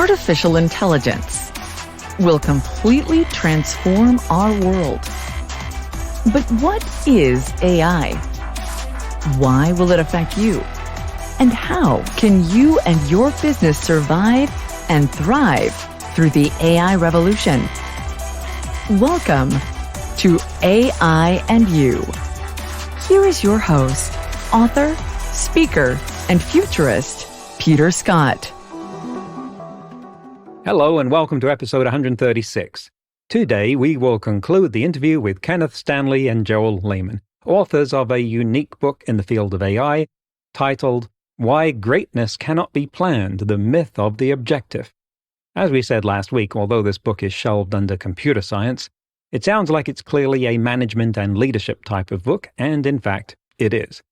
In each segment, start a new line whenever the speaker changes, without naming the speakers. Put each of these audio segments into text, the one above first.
artificial intelligence will completely transform our world. But what is AI? Why will it affect you? And how can you and your business survive and thrive through the AI revolution? Welcome to AI and You. Here is your host, author, speaker, and futurist, Peter Scott.
Hello and welcome to episode 136. Today we will conclude the interview with Kenneth, Stanley, and Joel Lehman, authors of a unique book in the field of AI titled Why Greatness Cannot Be Planned, The Myth of the Objective. As we said last week, although this book is shelved under computer science, it sounds like it's clearly a management and leadership type of book, and in fact, it is.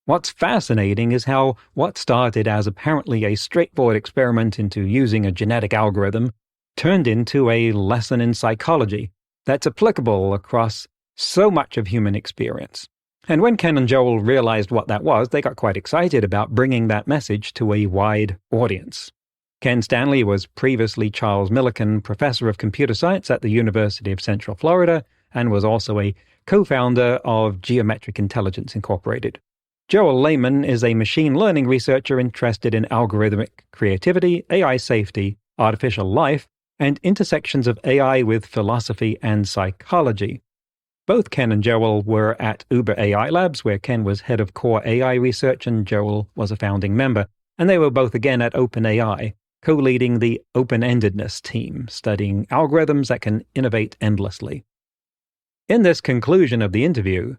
What's fascinating is how what started as apparently a straightforward experiment into using a genetic algorithm turned into a lesson in psychology that's applicable across so much of human experience. And when Ken and Joel realized what that was, they got quite excited about bringing that message to a wide audience. Ken Stanley was previously Charles Millikan Professor of Computer Science at the University of Central Florida and was also a co-founder of Geometric Intelligence Incorporated. Joel Lehman is a machine learning researcher interested in algorithmic creativity, AI safety, artificial life, and intersections of AI with philosophy and psychology. Both Ken and Joel were at Uber AI Labs, where Ken was head of core AI research and Joel was a founding member, and they were both again at OpenAI, co-leading the open-endedness team, studying algorithms that can innovate endlessly. In this conclusion of the interview,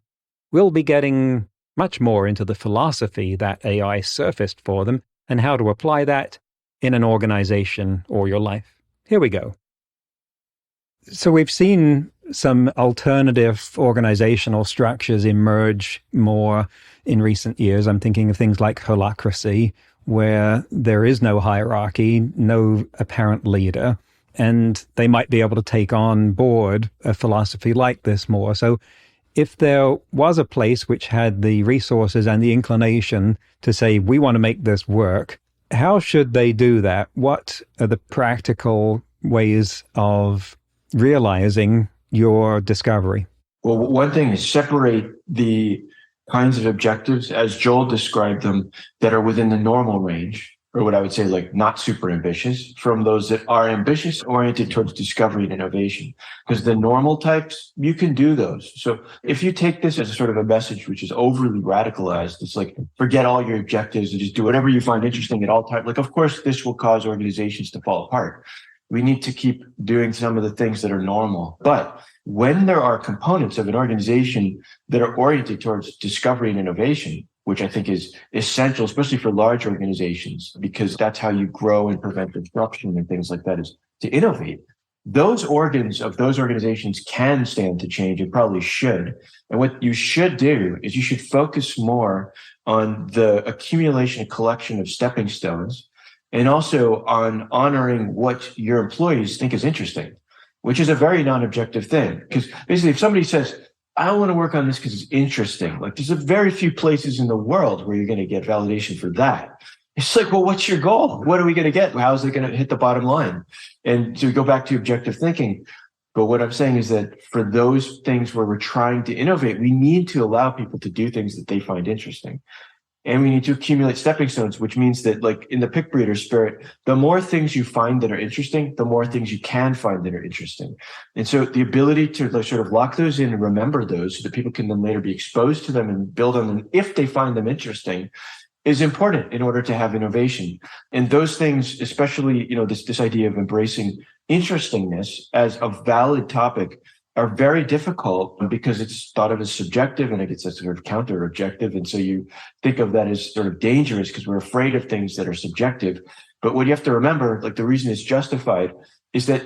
we'll be getting much more into the philosophy that AI surfaced for them and how to apply that in an organization or your life. Here we go. So we've seen some alternative organizational structures emerge more in recent years. I'm thinking of things like holacracy, where there is no hierarchy, no apparent leader, and they might be able to take on board a philosophy like this more. So if there was a place which had the resources and the inclination to say, we want to make this work, how should they do that? What are the practical ways of realizing your discovery?
Well, one thing is separate the kinds of objectives, as Joel described them, that are within the normal range, or what I would say like not super ambitious, from those that are ambitious, oriented towards discovery and innovation. Because the normal types, you can do those. So if you take this as a sort of a message which is overly radicalized, it's like forget all your objectives and just do whatever you find interesting at all times. Like, of course, this will cause organizations to fall apart. We need to keep doing some of the things that are normal. But when there are components of an organization that are oriented towards discovery and innovation, which I think is essential, especially for large organizations, because that's how you grow and prevent disruption and things like that, is to innovate. Those organs of those organizations can stand to change and probably should. And what you should do is you should focus more on the accumulation and collection of stepping stones, and also on honoring what your employees think is interesting, which is a very non-objective thing. Because basically, if somebody says, I want to work on this because it's interesting, like there's a very few places in the world where you're going to get validation for that. It's like, well, what's your goal? What are we going to get? How is it going to hit the bottom line? And to go back to objective thinking. But what I'm saying is that for those things where we're trying to innovate, we need to allow people to do things that they find interesting. And we need to accumulate stepping stones, which means that, like in the PicBreeder spirit, the more things you find that are interesting, the more things you can find that are interesting. And so the ability to sort of lock those in and remember those so that people can then later be exposed to them and build on them if they find them interesting is important in order to have innovation. And those things, especially, this idea of embracing interestingness as a valid topic, are very difficult because it's thought of as subjective and it gets a sort of counter objective. And so you think of that as sort of dangerous because we're afraid of things that are subjective. But what you have to remember, like the reason it's justified, is that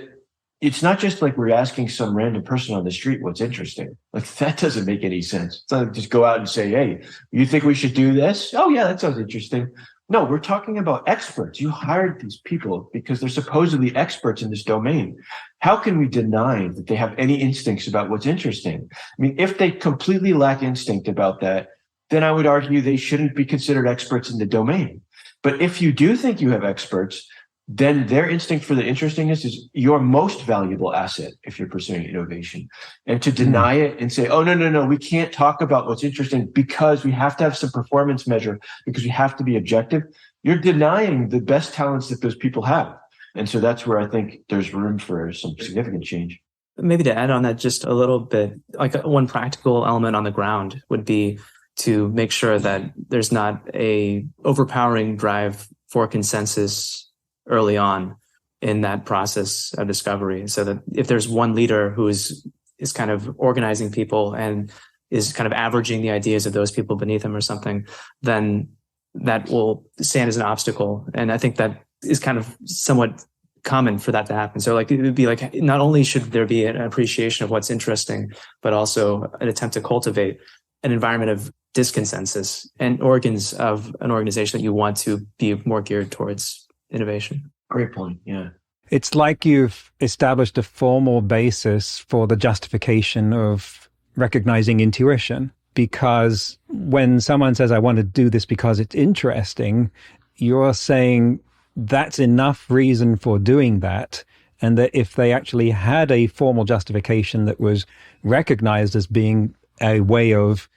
it's not just like we're asking some random person on the street what's interesting. Like that doesn't make any sense. It's not like just go out and say, hey, you think we should do this? Oh yeah, that sounds interesting. No, we're talking about experts. You hired these people because they're supposedly experts in this domain. How can we deny that they have any instincts about what's interesting? I mean, if they completely lack instinct about that, then I would argue they shouldn't be considered experts in the domain. But if you do think you have experts, then their instinct for the interestingness is your most valuable asset if you're pursuing innovation. And to deny it and say, oh, no, we can't talk about what's interesting because we have to have some performance measure, because we have to be objective, you're denying the best talents that those people have. And so that's where I think there's room for some significant change.
Maybe to add on that just a little bit, like one practical element on the ground would be to make sure that there's not a overpowering drive for consensus early on in that process of discovery. So that if there's one leader who is kind of organizing people and is kind of averaging the ideas of those people beneath him or something, then that will stand as an obstacle. And I think that is kind of somewhat common for that to happen. So like it would be like, not only should there be an appreciation of what's interesting, but also an attempt to cultivate an environment of disconsensus and organs of an organization that you want to be more geared towards innovation.
Great point. Yeah.
It's like you've established a formal basis for the justification of recognizing intuition, because when someone says, I want to do this because it's interesting, you're saying that's enough reason for doing that. And that if they actually had a formal justification that was recognized as being a way of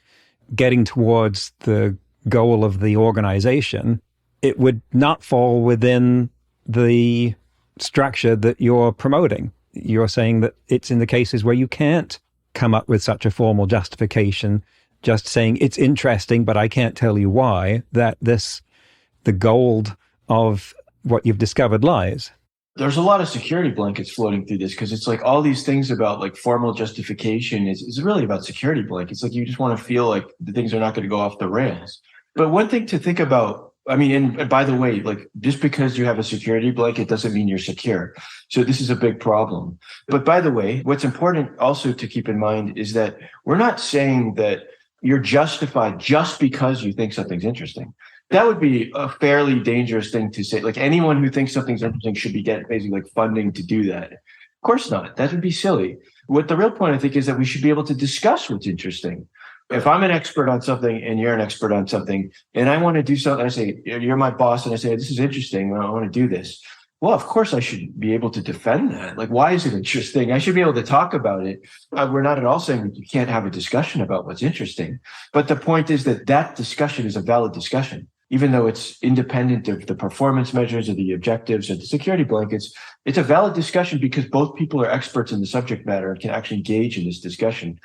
getting towards the goal of the organization, it would not fall within the structure that you're promoting. You're saying that it's in the cases where you can't come up with such a formal justification, just saying it's interesting, but I can't tell you why, that the gold of what you've discovered lies.
There's a lot of security blankets floating through this, because it's like all these things about like formal justification is really about security blankets. Like you just want to feel like the things are not going to go off the rails. But one thing to think about, I mean, and by the way, like just because you have a security blanket doesn't mean you're secure. So this is a big problem. But by the way, what's important also to keep in mind is that we're not saying that you're justified just because you think something's interesting. That would be a fairly dangerous thing to say. Like anyone who thinks something's interesting should be getting basically like funding to do that. Of course not. That would be silly. What the real point, I think, is that we should be able to discuss what's interesting. If I'm an expert on something and you're an expert on something, and I want to do something, I say, you're my boss, and I say, this is interesting, I want to do this. Well, of course, I should be able to defend that. Like, why is it interesting? I should be able to talk about it. We're not at all saying that you can't have a discussion about what's interesting. But the point is that that discussion is a valid discussion. Even though it's independent of the performance measures or the objectives or the security blankets, it's a valid discussion because both people are experts in the subject matter and can actually engage in this discussion.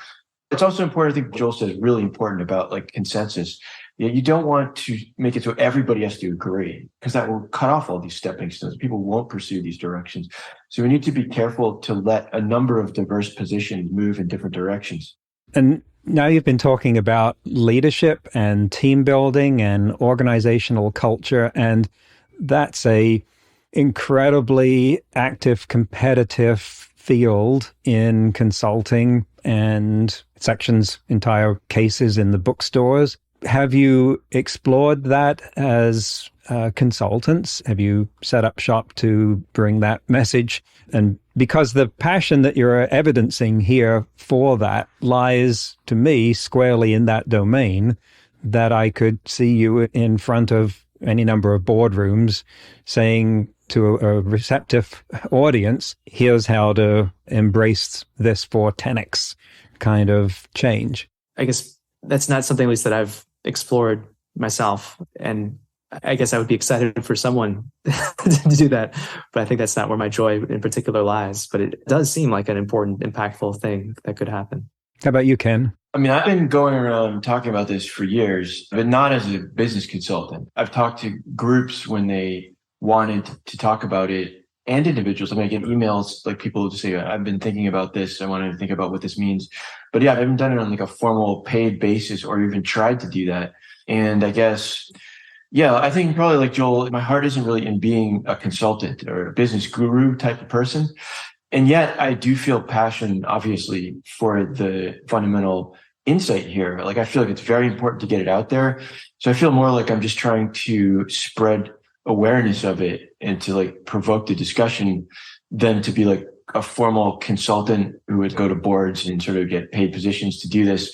It's also important, I think Joel said, really important about like consensus. You don't want to make it so everybody has to agree, because that will cut off all these stepping stones. People won't pursue these directions. So we need to be careful to let a number of diverse positions move in different directions.
And now you've been talking about leadership and team building and organizational culture, and that's a incredibly active, competitive field in consulting and sections, entire cases in the bookstores. Have you explored that as consultants? Have you set up shop to bring that message? And because the passion that you're evidencing here for that lies, to me, squarely in that domain, that I could see you in front of any number of boardrooms saying to a receptive audience, here's how to embrace this for 10x kind of change.
I guess that's not something at least that I've explored myself. And I guess I would be excited for someone to do that. But I think that's not where my joy in particular lies. But it does seem like an important, impactful thing that could happen.
How about you, Ken?
I mean, I've been going around talking about this for years, but not as a business consultant. I've talked to groups when they wanted to talk about it, and individuals. I mean, I get emails like people who say, I've been thinking about this. I wanted to think about what this means. But yeah, I haven't done it on like a formal paid basis or even tried to do that. And I guess, yeah, I think probably like Joel, my heart isn't really in being a consultant or a business guru type of person. And yet I do feel passion, obviously, for the fundamental insight here. Like, I feel like it's very important to get it out there. So I feel more like I'm just trying to spread awareness of it and to like provoke the discussion than to be like a formal consultant who would go to boards and sort of get paid positions to do this.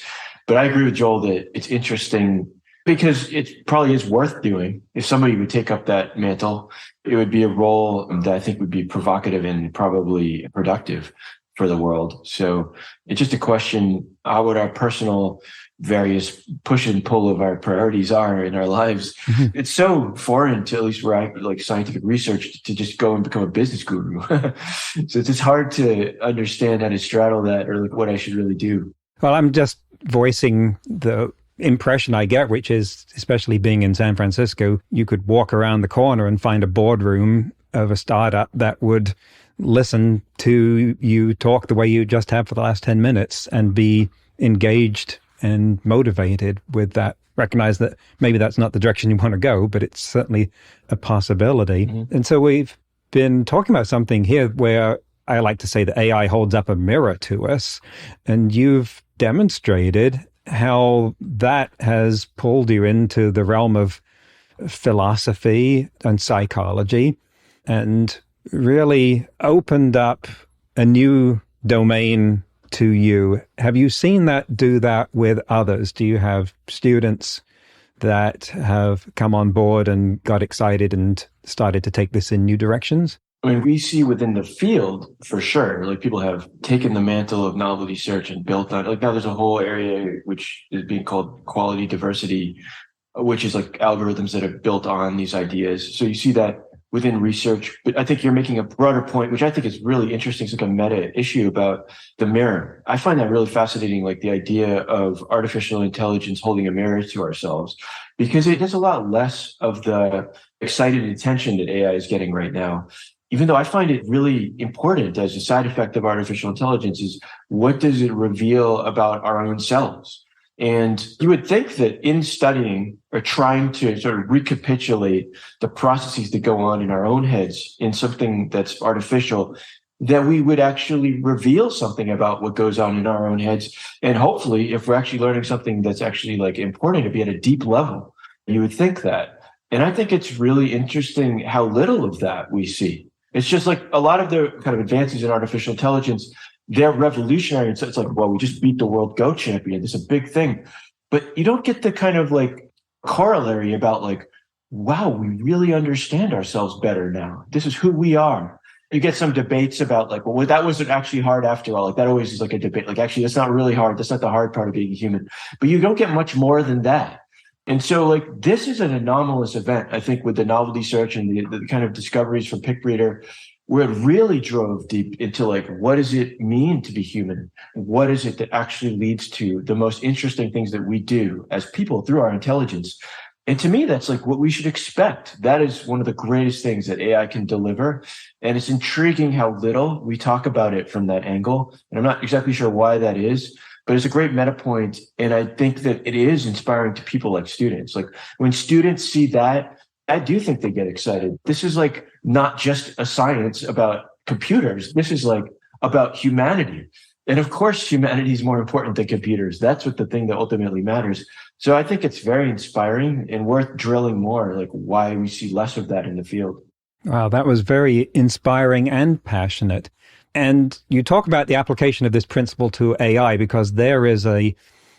But I agree with Joel that it's interesting Because it probably is worth doing. If somebody would take up that mantle, it would be a role that I think would be provocative and probably productive for the world. So it's just a question, how would our personal various push and pull of our priorities are in our lives. Mm-hmm. It's so foreign to at least where I like scientific research to just go and become a business guru. So it's hard to understand how to straddle that or like what I should really do.
Well, I'm just voicing the impression I get, which is, especially being in San Francisco, you could walk around the corner and find a boardroom of a startup that would listen to you talk the way you just have for the last 10 minutes and be engaged and motivated with that. Recognize that maybe that's not the direction you want to go, but it's certainly a possibility. Mm-hmm. And so we've been talking about something here where I like to say that AI holds up a mirror to us, and you've demonstrated how that has pulled you into the realm of philosophy and psychology and really opened up a new domain to you. Have you seen that do that with others? Do you have students that have come on board and got excited and started to take this in new directions?
I mean, we see within the field for sure, like people have taken the mantle of novelty search and built on, like now there's a whole area which is being called quality diversity, which is like algorithms that are built on these ideas. So you see that within research, but I think you're making a broader point, which I think is really interesting. It's like a meta issue about the mirror. I find that really fascinating, like the idea of artificial intelligence holding a mirror to ourselves, because it gets a lot less of the excited attention that AI is getting right now. Even though I find it really important as a side effect of artificial intelligence is what does it reveal about our own selves? And you would think that in studying or trying to sort of recapitulate the processes that go on in our own heads in something that's artificial, that we would actually reveal something about what goes on in our own heads. And hopefully, if we're actually learning something that's actually like important to be at a deep level, you would think that. And I think it's really interesting how little of that we see. It's just like a lot of the kind of advances in artificial intelligence, they're revolutionary. It's like, well, we just beat the world Go champion. It's a big thing. But you don't get the kind of like corollary about like, wow, we really understand ourselves better now. This is who we are. You get some debates about like, well, that wasn't actually hard after all. Like that always is like a debate. Like, actually, that's not really hard. That's not the hard part of being human. But you don't get much more than that. And so like, this is an anomalous event, I think, with the novelty search and the kind of discoveries from PicBreeder, where it really drove deep into like, what does it mean to be human? What is it that actually leads to the most interesting things that we do as people through our intelligence? And to me, that's like what we should expect. That is one of the greatest things that AI can deliver. And it's intriguing how little we talk about it from that angle. And I'm not exactly sure why that is, but it's a great meta point. And I think that it is inspiring to people like students. Like when students see that, I do think they get excited. This is like not just a science about computers. This is like about humanity. And of course, humanity is more important than computers. That's what the thing that ultimately matters. So I think it's very inspiring and worth drilling more, like why we see less of that in the field.
Wow, that was very inspiring and passionate. And you talk about the application of this principle to AI because there is a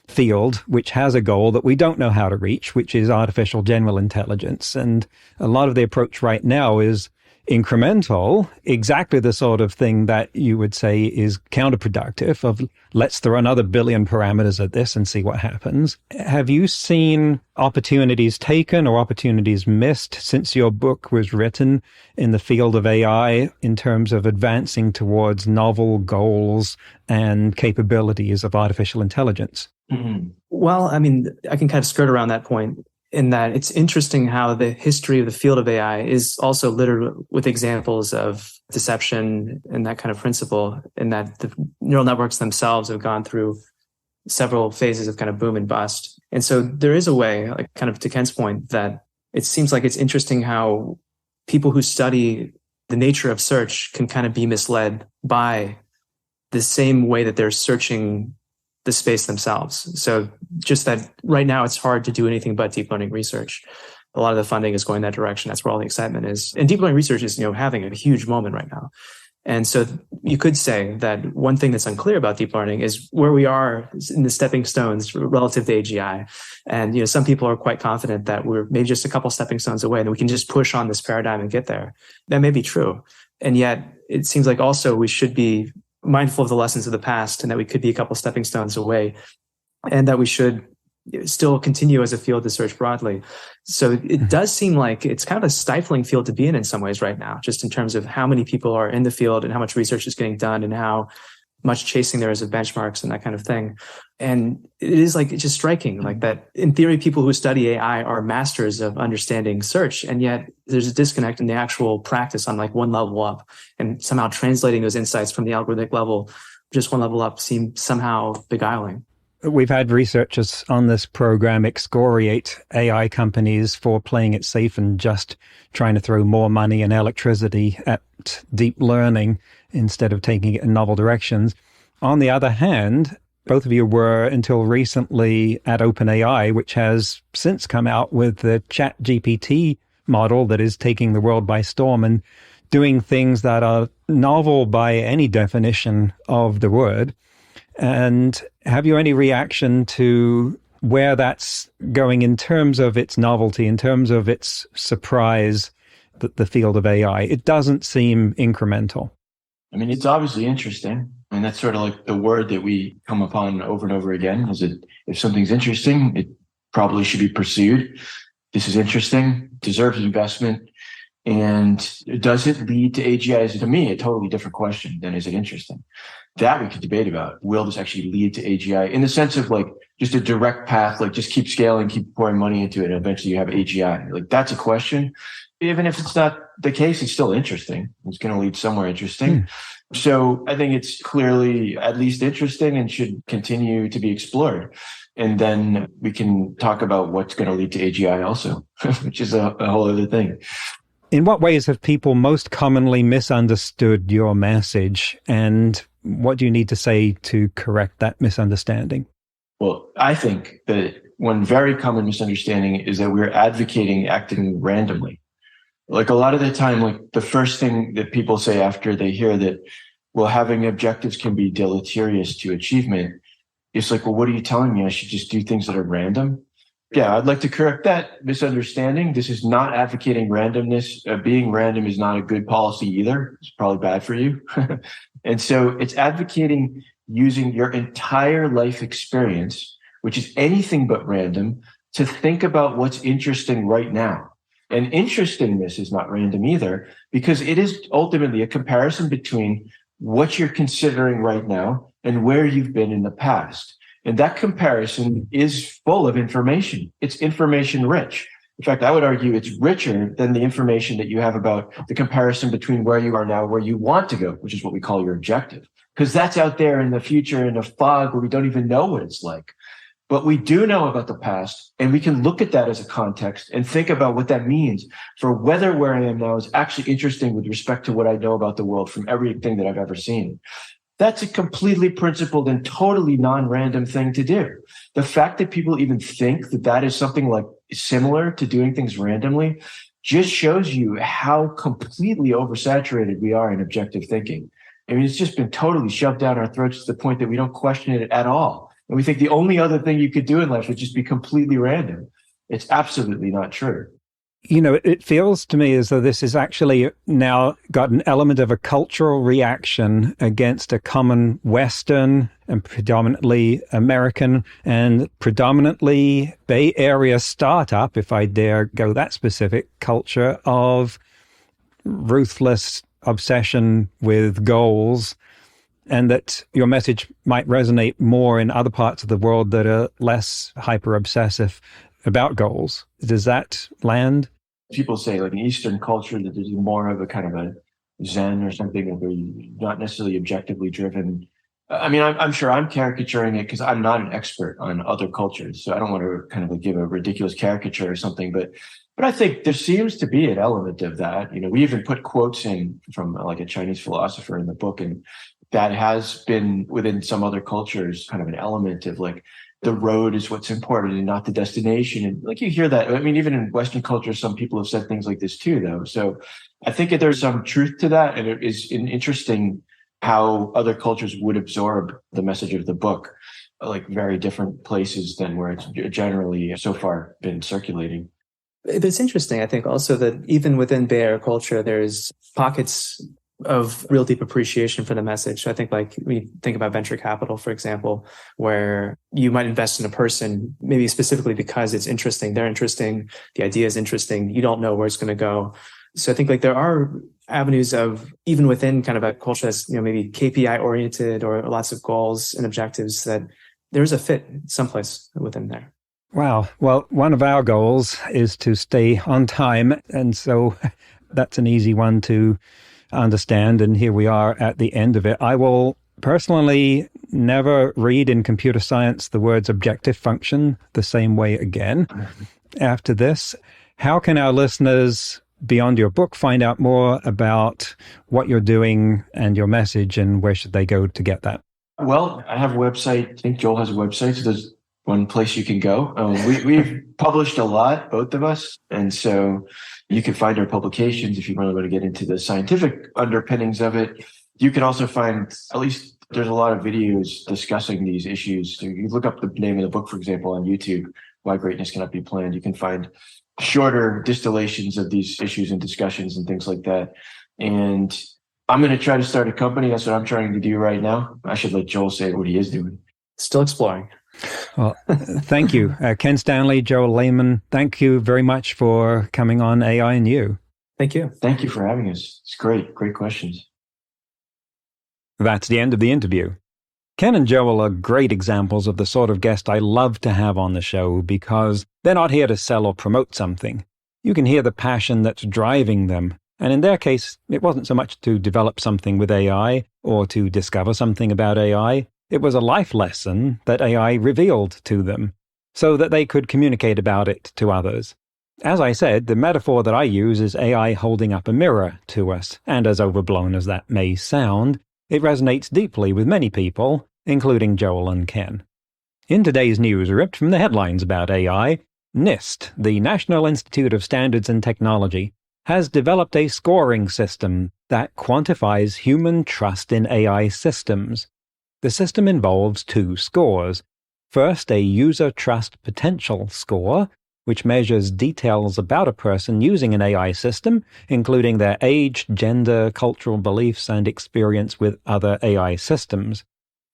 field which has a goal that we don't know how to reach, which is artificial general intelligence. And a lot of the approach right now is incremental, exactly the sort of thing that you would say is counterproductive of let's throw another billion parameters at this and see what happens. Have you seen opportunities taken or opportunities missed since your book was written in the field of AI in terms of advancing towards novel goals and capabilities of artificial intelligence?
Mm-hmm. Well, I mean, I can kind of skirt around that point in that it's interesting how the history of the field of AI is also littered with examples of deception and that kind of principle, in that the neural networks themselves have gone through several phases of kind of boom and bust. And so there is a way, like kind of to Ken's point, that it seems like it's interesting how people who study the nature of search can kind of be misled by the same way that they're searching the space themselves. So just that right now it's hard to do anything but deep learning research. A lot of the funding is going that direction. That's where all the excitement is. And deep learning research is, having a huge moment right now. And so, you could say that one thing that's unclear about deep learning is where we are in the stepping stones relative to AGI. And some people are quite confident that we're maybe just a couple stepping stones away and we can just push on this paradigm and get there. That may be true. And yet it seems like also we should be mindful of the lessons of the past and that we could be a couple stepping stones away and that we should still continue as a field to search broadly. So it does seem like it's kind of a stifling field to be in some ways right now, just in terms of how many people are in the field and how much research is getting done and how much chasing there is of benchmarks and that kind of thing. And it is like, it's just striking like that. In theory, people who study AI are masters of understanding search. And yet there's a disconnect in the actual practice on like one level up, and somehow translating those insights from the algorithmic level, just one level up, seems somehow beguiling.
We've had researchers on this program excoriate AI companies for playing it safe and just trying to throw more money and electricity at deep learning instead of taking it in novel directions. On the other hand, both of you were until recently at OpenAI, which has since come out with the ChatGPT model that is taking the world by storm and doing things that are novel by any definition of the word. And have you any reaction to where that's going in terms of its novelty, in terms of its surprise, the field of AI? It doesn't seem incremental.
I mean, it's obviously interesting. And that's sort of like the word that we come upon over and over again, is that if something's interesting, it probably should be pursued. This is interesting, deserves investment. And does it lead to AGI? Is it, to me, a totally different question than is it interesting? That we could debate about. Will this actually lead to AGI in the sense of like just a direct path, like just keep scaling, keep pouring money into it, and eventually you have AGI? Like that's a question. Even if it's not the case, it's still interesting. It's going to lead somewhere interesting. So I think it's clearly at least interesting and should continue to be explored. And then we can talk about what's going to lead to AGI also, which is a whole other thing.
In what ways have people most commonly misunderstood your message, and what do you need to say to correct that misunderstanding?
Well, I think that one very common misunderstanding is that we're advocating acting randomly. Like a lot of the time, like the first thing that people say after they hear that, well, having objectives can be deleterious to achievement, it's like, well, what are you telling me? I should just do things that are random? Yeah, I'd like to correct that misunderstanding. This is not advocating randomness. Being random is not a good policy either. It's probably bad for you. And so it's advocating using your entire life experience, which is anything but random, to think about what's interesting right now. And interestingness is not random either, because it is ultimately a comparison between what you're considering right now and where you've been in the past. And that comparison is full of information. It's information rich. In fact, I would argue it's richer than the information that you have about the comparison between where you are now, where you want to go, which is what we call your objective. Because that's out there in the future in a fog where we don't even know what it's like. But we do know about the past, and we can look at that as a context and think about what that means for whether where I am now is actually interesting with respect to what I know about the world from everything that I've ever seen. That's a completely principled and totally non-random thing to do. The fact that people even think that that is something like similar to doing things randomly just shows you how completely oversaturated we are in objective thinking. I mean, it's just been totally shoved down our throats to the point that we don't question it at all. And we think the only other thing you could do in life would just be completely random. It's absolutely not true.
You know, it feels to me as though this is actually now got an element of a cultural reaction against a common Western and predominantly American and predominantly Bay Area startup, if I dare go that specific, culture of ruthless obsession with goals, and that your message might resonate more in other parts of the world that are less hyper-obsessive about goals. Does that land?
People say like in Eastern culture that there's more of a kind of a Zen or something, where you're not necessarily objectively driven. I mean, I'm sure I'm caricaturing it because I'm not an expert on other cultures. So I don't want to kind of like give a ridiculous caricature or something, but I think there seems to be an element of that. You know, we even put quotes in from like a Chinese philosopher in the book, and that has been within some other cultures kind of an element of like, the road is what's important and not the destination. And like you hear that. I mean, even in Western culture, some people have said things like this too, though. So I think that there's some truth to that. And it is an interesting how other cultures would absorb the message of the book, like very different places than where it's generally so far been circulating.
It's interesting, I think, also that even within Bay Area culture, there's pockets of real deep appreciation for the message. So I think like when you think about venture capital, for example, where you might invest in a person, maybe specifically because it's interesting, they're interesting, the idea is interesting, you don't know where it's going to go. So I think like there are avenues of, even within kind of a culture that's, maybe KPI oriented or lots of goals and objectives, that there's a fit someplace within there.
Wow. Well, one of our goals is to stay on time. And so that's an easy one to understand. And here we are at the end of it. I will personally never read in computer science the words objective function the same way again after this. How can our listeners, beyond your book, find out more about what you're doing and your message, and where should they go to get that?
Well, I have a website. I think Joel has a website. So there's one place you can go. We've published a lot, both of us. And so you can find our publications if you really want to get into the scientific underpinnings of it. You can also find, at least there's a lot of videos discussing these issues. So you look up the name of the book, for example, on YouTube, Why Greatness Cannot Be Planned. You can find shorter distillations of these issues and discussions and things like that. And I'm going to try to start a company. That's what I'm trying to do right now. I should let Joel say what he is doing.
Still exploring.
Well, thank you. Ken Stanley, Joel Lehman, thank you very much for coming on AI and You.
Thank you.
Thank you for having us. It's great. Great questions.
That's the end of the interview. Ken and Joel are great examples of the sort of guest I love to have on the show, because they're not here to sell or promote something. You can hear the passion that's driving them. And in their case, it wasn't so much to develop something with AI or to discover something about AI. It was a life lesson that AI revealed to them so that they could communicate about it to others. As I said, the metaphor that I use is AI holding up a mirror to us, and as overblown as that may sound, it resonates deeply with many people, including Joel and Ken. In today's news, ripped from the headlines about AI, NIST, the National Institute of Standards and Technology, has developed a scoring system that quantifies human trust in AI systems. The system involves 2 scores. First, a user trust potential score, which measures details about a person using an AI system, including their age, gender, cultural beliefs, and experience with other AI systems.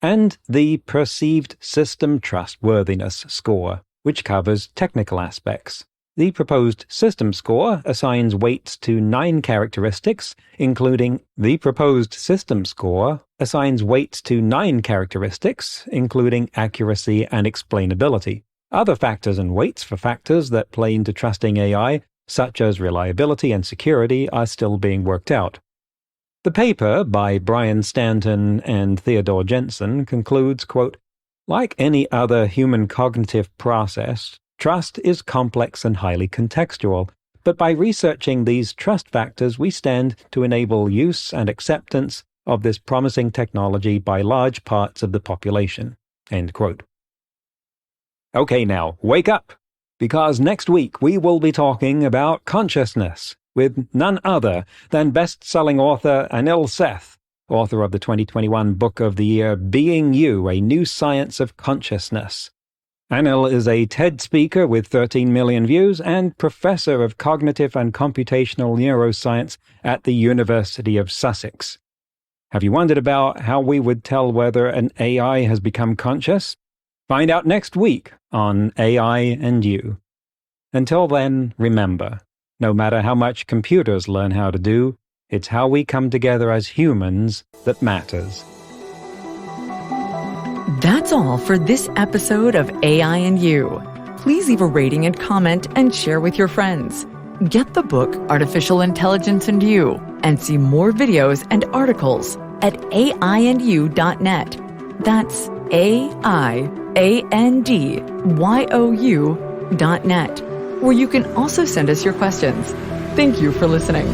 And the perceived system trustworthiness score, which covers technical aspects. The proposed system score assigns weights to 9 characteristics, including accuracy and explainability. Other factors and weights for factors that play into trusting AI, such as reliability and security, are still being worked out. The paper by Brian Stanton and Theodore Jensen concludes, quote, "Like any other human cognitive process, trust is complex and highly contextual, but by researching these trust factors, we stand to enable use and acceptance of this promising technology by large parts of the population." End quote. Okay, now, wake up, because next week we will be talking about consciousness with none other than best-selling author Anil Seth, author of the 2021 book of the year, Being You, A New Science of Consciousness. Anil is a TED speaker with 13 million views and professor of cognitive and computational neuroscience at the University of Sussex. Have you wondered about how we would tell whether an AI has become conscious? Find out next week on AI and You. Until then, remember, no matter how much computers learn how to do, it's how we come together as humans that matters.
That's all for this episode of AI and You. Please leave a rating and comment and share with your friends. Get the book Artificial Intelligence and You and see more videos and articles at aiandyou.net. That's aiandyou.net, where you can also send us your questions. Thank you for listening.